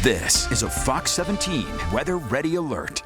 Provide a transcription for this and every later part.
This is a Fox 17 Weather Ready Alert.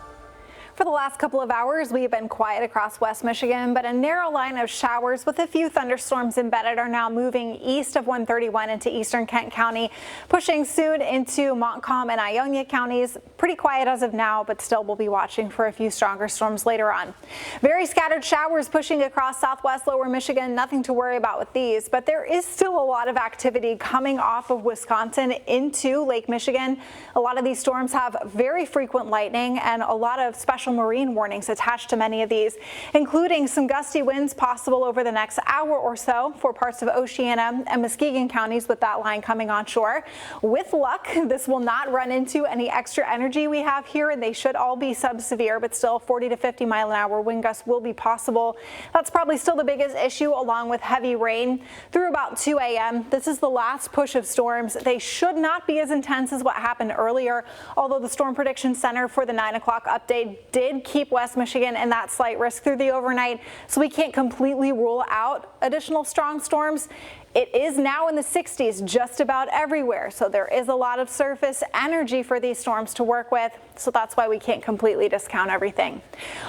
For the last couple of hours, we have been quiet across West Michigan, but a narrow line of showers with a few thunderstorms embedded are now moving east of 131 into eastern Kent County, pushing soon into Montcalm and Ionia counties. Pretty quiet as of now, but still we'll be watching for a few stronger storms later on. Very scattered showers pushing across southwest lower Michigan. Nothing to worry about with these, but there is still a lot of activity coming off of Wisconsin into Lake Michigan. A lot of these storms have very frequent lightning and a lot of special marine warnings attached to many of these, including some gusty winds possible over the next hour or so for parts of Oceana and Muskegon counties with that line coming onshore. With luck, this will not run into any extra energy we have here, and they should all be sub-severe, but still 40 to 50 mile an hour wind gusts will be possible. That's probably still the biggest issue, along with heavy rain through about 2 a.m. This is the last push of storms. They should not be as intense as what happened earlier, although the Storm Prediction Center for the 9 o'clock update did keep West Michigan in that slight risk through the overnight, so we can't completely rule out additional strong storms. It is now in the 60s just about everywhere, so there is a lot of surface energy for these storms to work with, so that's why we can't completely discount everything.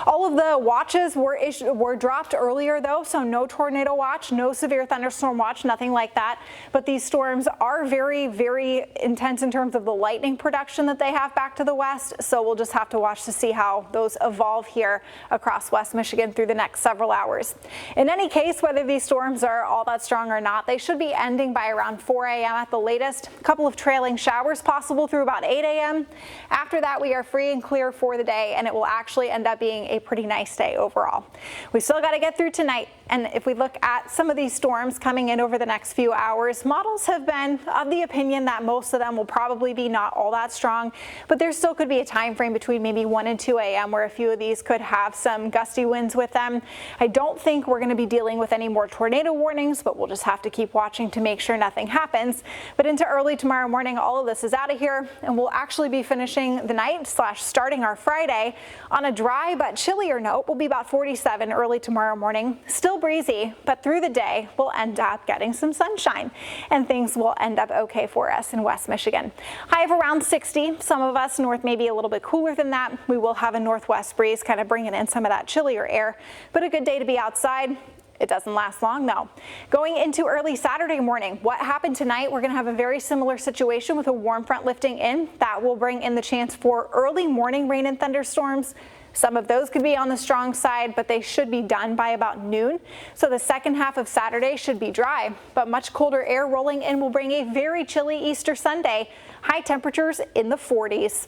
All of the watches were dropped earlier though, so no tornado watch, no severe thunderstorm watch, nothing like that. But these storms are very, very intense in terms of the lightning production that they have back to the west, so we'll just have to watch to see how those evolve here across West Michigan through the next several hours. In any case, whether these storms are all that strong or not, they should be ending by around 4 a.m. at the latest. A couple of trailing showers possible through about 8 a.m. After that, we are free and clear for the day, and it will actually end up being a pretty nice day overall. We still got to get through tonight, and if we look at some of these storms coming in over the next few hours, models have been of the opinion that most of them will probably be not all that strong, but there still could be a time frame between maybe 1 and 2 a.m. where a few of these could have some gusty winds with them. I don't think we're going to be dealing with any more tornado warnings, but we'll just have to keep watching to make sure nothing happens. But into early tomorrow morning, all of this is out of here, and we'll actually be finishing the night / starting our Friday on a dry but chillier note. We'll be about 47 early tomorrow morning. Still breezy, but through the day we'll end up getting some sunshine, and things will end up okay for us in West Michigan. High of around 60. Some of us north may be a little bit cooler than that. We will have a northwest breeze kind of bringing in some of that chillier air, but a good day to be outside. It doesn't last long though. Going into early Saturday morning, what happened tonight, we're going to have a very similar situation with a warm front lifting in. That will bring in the chance for early morning rain and thunderstorms. Some of those could be on the strong side, but they should be done by about noon. So the second half of Saturday should be dry, but much colder air rolling in will bring a very chilly Easter Sunday. High temperatures in the 40s.